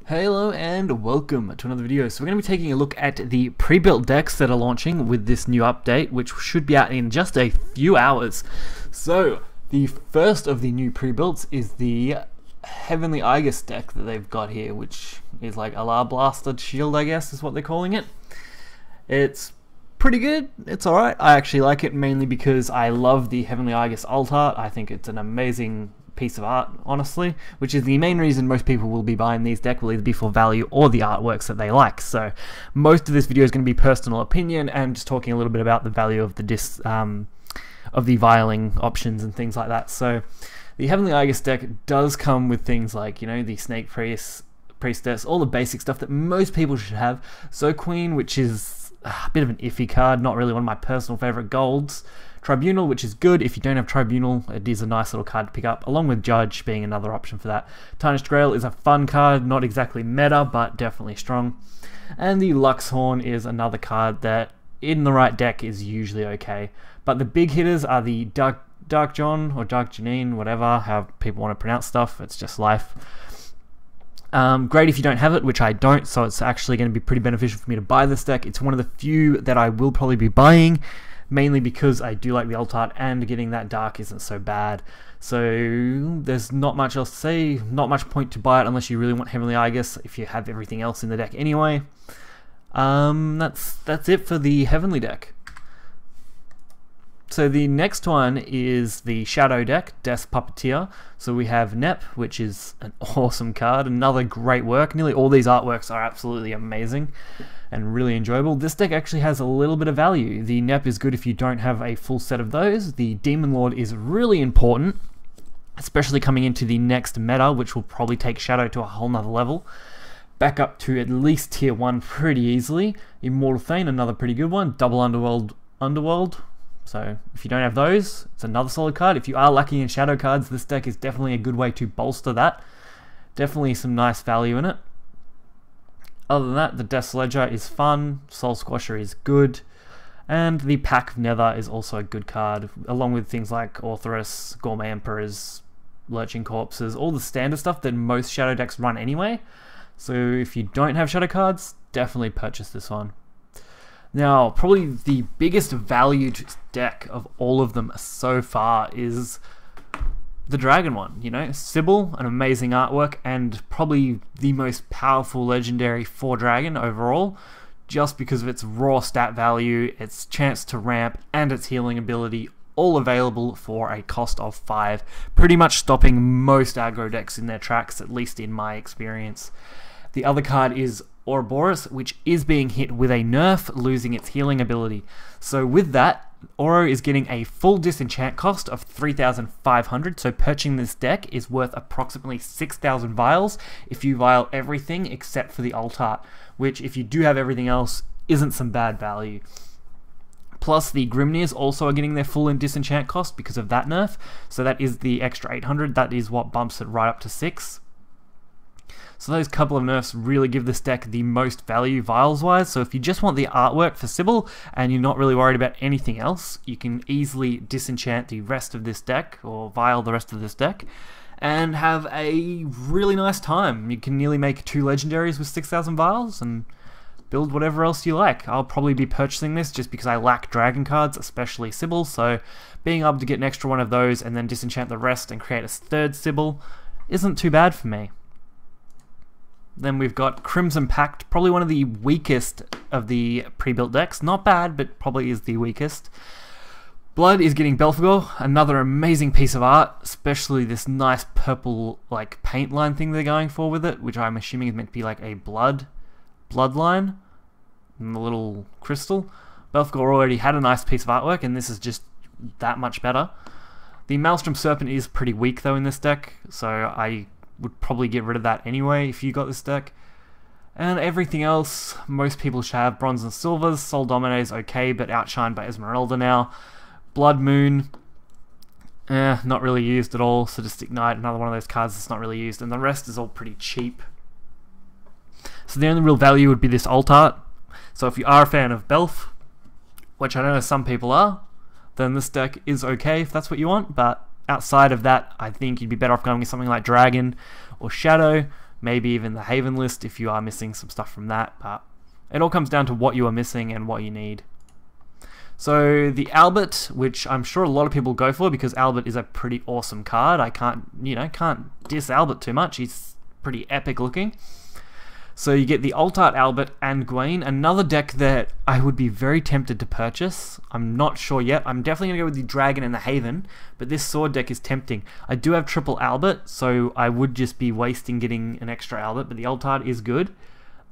Hello and welcome to another video. So we're going to be taking a look at the pre-built decks that are launching with this new update, which should be out in just a few hours. So the first of the new pre-builts is the Heavenly Aegis deck that they've got here, which is like Alabaster Shield, I guess is what they're calling it. It's pretty good, it's alright. I actually like it mainly because I love the Heavenly Aegis alt art. I think it's an amazing piece of art, honestly, which is the main reason most people will be buying these decks, will either be for value or the artworks that they like. So most of this video is going to be personal opinion and just talking a little bit about the value of the of the vialing options and things like that. So the Heavenly Aegis deck does come with things like, you know, the Snake Priestess, all the basic stuff that most people should have. So Queen, which is a bit of an iffy card, not really one of my personal favorite golds. Tribunal, which is good. If you don't have Tribunal, it is a nice little card to pick up, along with Judge being another option for that. Tarnished Grail is a fun card, not exactly meta, but definitely strong. And the Luxhorn is another card that, in the right deck, is usually okay. But the big hitters are the Dark John, or Dark Janine, whatever, how people want to pronounce stuff, it's just life. Great if you don't have it, which I don't, so it's actually going to be pretty beneficial for me to buy this deck. It's one of the few that I will probably be buying, mainly because I do like the alt art and getting that dark isn't so bad. So there's not much else to say, not much point to buy it unless you really want Heavenly Aegis if you have everything else in the deck anyway. That's it for the Heavenly deck. So the next one is the Shadow deck, Death Puppeteer. So we have Nep, which is an awesome card, another great work. Nearly all these artworks are absolutely amazing and really enjoyable. This deck actually has a little bit of value. The Nep is good if you don't have a full set of those. The Demon Lord is really important, especially coming into the next meta, which will probably take Shadow to a whole nother level. Back up to at least tier 1 pretty easily. Immortal Thane, another pretty good one. Double Underworld. So if you don't have those, it's another solid card. If you are lacking in Shadow cards, this deck is definitely a good way to bolster that. Definitely some nice value in it. Other than that, the Death's Ledger is fun, Soul Squasher is good, and the Pack of Nether is also a good card, along with things like Orthoris, Gourmet Emperors, Lurching Corpses, all the standard stuff that most Shadow decks run anyway. So if you don't have Shadow cards, definitely purchase this one. Now, probably the biggest valued deck of all of them so far is the Dragon one, you know, Sybil, an amazing artwork, and probably the most powerful legendary for Dragon overall, just because of its raw stat value, its chance to ramp, and its healing ability, all available for a cost of 5, pretty much stopping most aggro decks in their tracks, at least in my experience. The other card is Ouroboros, which is being hit with a nerf, losing its healing ability. So with that, Oro is getting a full disenchant cost of 3,500, so purchasing this deck is worth approximately 6,000 vials if you vial everything except for the alt art, which if you do have everything else isn't some bad value. Plus the Grimnirs also are getting their full disenchant cost because of that nerf, so that is the extra 800, that is what bumps it right up to 6. So those couple of nerfs really give this deck the most value vials-wise, so if you just want the artwork for Sybil and you're not really worried about anything else, you can easily disenchant the rest of this deck, or vial the rest of this deck, and have a really nice time. You can nearly make 2 legendaries with 6,000 vials, and build whatever else you like. I'll probably be purchasing this just because I lack dragon cards, especially Sybil, so being able to get an extra one of those and then disenchant the rest and create a third Sybil isn't too bad for me. Then we've got Crimson Pact, probably one of the weakest of the pre-built decks. Not bad, but probably is the weakest. Blood is getting Belphegor, another amazing piece of art, especially this nice purple like paint line thing they're going for with it, which I'm assuming is meant to be like a bloodline, and the little crystal. Belphegor already had a nice piece of artwork, and this is just that much better. The Maelstrom Serpent is pretty weak though in this deck, so I would probably get rid of that anyway if you got this deck. And everything else, most people should have Bronze and Silvers. Soul Dominate is okay, but outshined by Esmeralda now. Blood Moon, not really used at all. Sadistic Knight, another one of those cards that's not really used, and the rest is all pretty cheap. So the only real value would be this alt art. So if you are a fan of Belf, which I know some people are, then this deck is okay if that's what you want, but outside of that, I think you'd be better off going with something like Dragon or Shadow, maybe even the Haven list if you are missing some stuff from that, but it all comes down to what you are missing and what you need. So the Albert, which I'm sure a lot of people go for because Albert is a pretty awesome card. I can't diss Albert too much. He's pretty epic looking. So you get the Alt Art Albert and Gwaine, another deck that I would be very tempted to purchase. I'm not sure yet. I'm definitely going to go with the Dragon and the Haven, but this sword deck is tempting. I do have triple Albert, so I would just be wasting getting an extra Albert, but the Alt Art is good.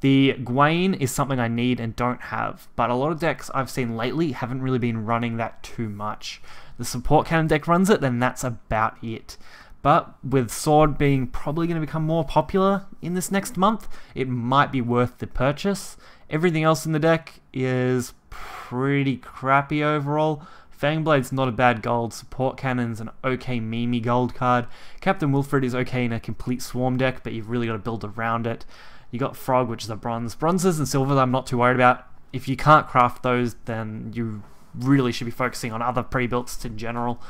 The Gwaine is something I need and don't have, but a lot of decks I've seen lately haven't really been running that too much. The support cannon deck runs it, then that's about it. But with Sword being probably going to become more popular in this next month, it might be worth the purchase. Everything else in the deck is pretty crappy overall. Fangblade's not a bad gold, Support Cannon's an okay Mimi gold card. Captain Wilfred is okay in a complete swarm deck, but you've really got to build around it. You got Frog, which is a bronze. Bronzes and silvers I'm not too worried about. If you can't craft those, then you really should be focusing on other pre-builts in general.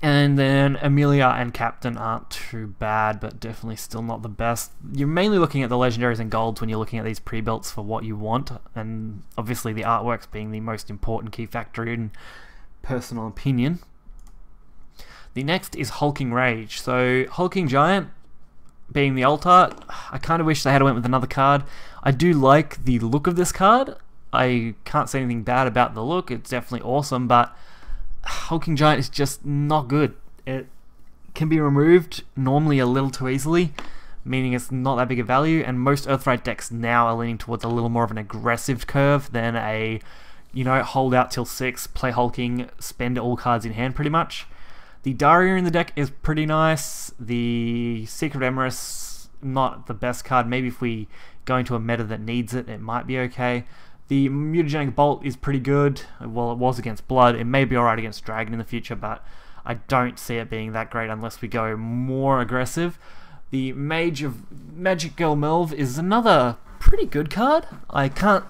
And then Amelia and Captain aren't too bad, but definitely still not the best. You're mainly looking at the legendaries and golds when you're looking at these pre-builts for what you want, and obviously the artworks being the most important key factor in personal opinion. The next is Hulking Rage. So Hulking Giant being the alt art, I kind of wish they had went with another card. I do like the look of this card. I can't say anything bad about the look. It's definitely awesome, but Hulking Giant is just not good. It can be removed normally a little too easily, meaning it's not that big a value, and most Earthright decks now are leaning towards a little more of an aggressive curve than a, hold out till 6, play Hulking, spend all cards in hand pretty much. The Daria in the deck is pretty nice. The Secret Empress, not the best card. Maybe if we go into a meta that needs it, it might be okay. The Mutagenic Bolt is pretty good. Well, it was against Blood. It may be alright against Dragon in the future, but I don't see it being that great unless we go more aggressive. The Magic Girl Melv is another pretty good card. I can't...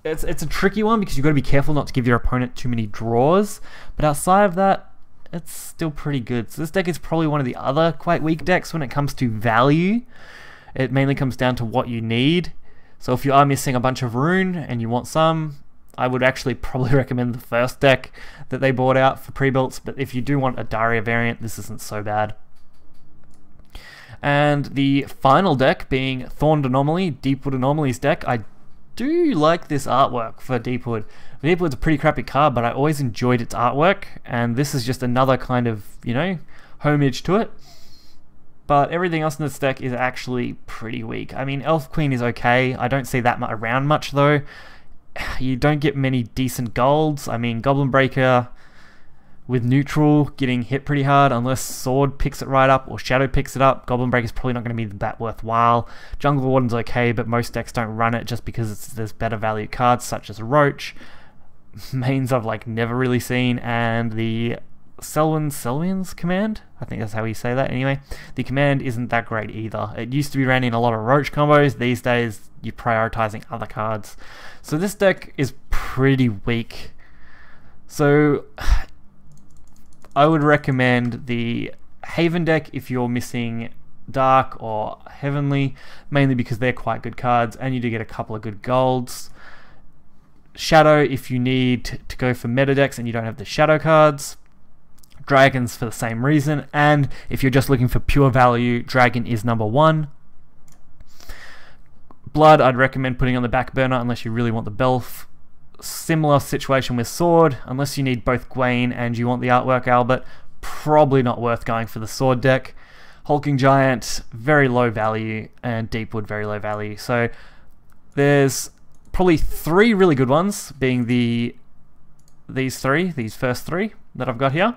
It's a tricky one because you've got to be careful not to give your opponent too many draws, but outside of that, it's still pretty good. So this deck is probably one of the other quite weak decks when it comes to value. It mainly comes down to what you need. So if you are missing a bunch of Rune and you want some, I would actually probably recommend the first deck that they brought out for pre-builts, but if you do want a Daria variant, this isn't so bad. And the final deck being Thorned Anomaly, Deepwood Anomalies deck. I do like this artwork for Deepwood. Deepwood's a pretty crappy card, but I always enjoyed its artwork, and this is just another kind of, homage to it. But everything else in this deck is actually pretty weak. I mean, Elf Queen is okay. I don't see that around much, though. You don't get many decent golds. I mean, Goblin Breaker with neutral getting hit pretty hard unless Sword picks it right up or Shadow picks it up. Goblin Breaker is probably not going to be that worthwhile. Jungle Warden's okay, but most decks don't run it just because there's better value cards such as Roach. Mains I've never really seen, and the Selwyn's command, I think that's how you say that anyway. The command isn't that great either. It used to be ran in a lot of Roach combos. These days you're prioritizing other cards. So this deck is pretty weak. So I would recommend the Haven deck if you're missing Dark or Heavenly, mainly because they're quite good cards and you do get a couple of good golds. Shadow if you need to go for meta decks and you don't have the Shadow cards. Dragons for the same reason, and if you're just looking for pure value, Dragon is number 1. Blood I'd recommend putting on the back burner unless you really want the Belf. Similar situation with Sword, unless you need both Gwaine and you want the artwork Albert, probably not worth going for the Sword deck. Hulking Giant, very low value, and Deepwood, very low value. So there's probably 3 really good ones, being these first 3 that I've got here.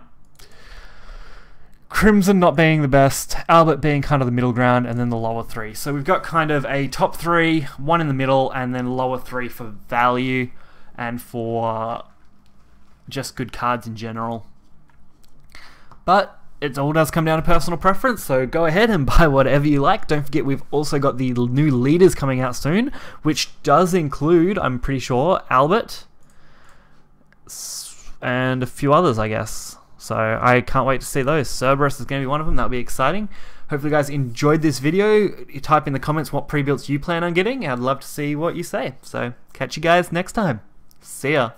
Crimson not being the best, Albert being kind of the middle ground, and then the lower 3. So we've got kind of a top 3, 1 in the middle, and then lower 3 for value and for just good cards in general. But it all does come down to personal preference, so go ahead and buy whatever you like. Don't forget we've also got the new leaders coming out soon, which does include, I'm pretty sure, Albert and a few others, I guess. So I can't wait to see those. Cerberus is going to be one of them. That'll be exciting. Hopefully you guys enjoyed this video. You type in the comments what pre-builts you plan on getting. I'd love to see what you say. So catch you guys next time. See ya.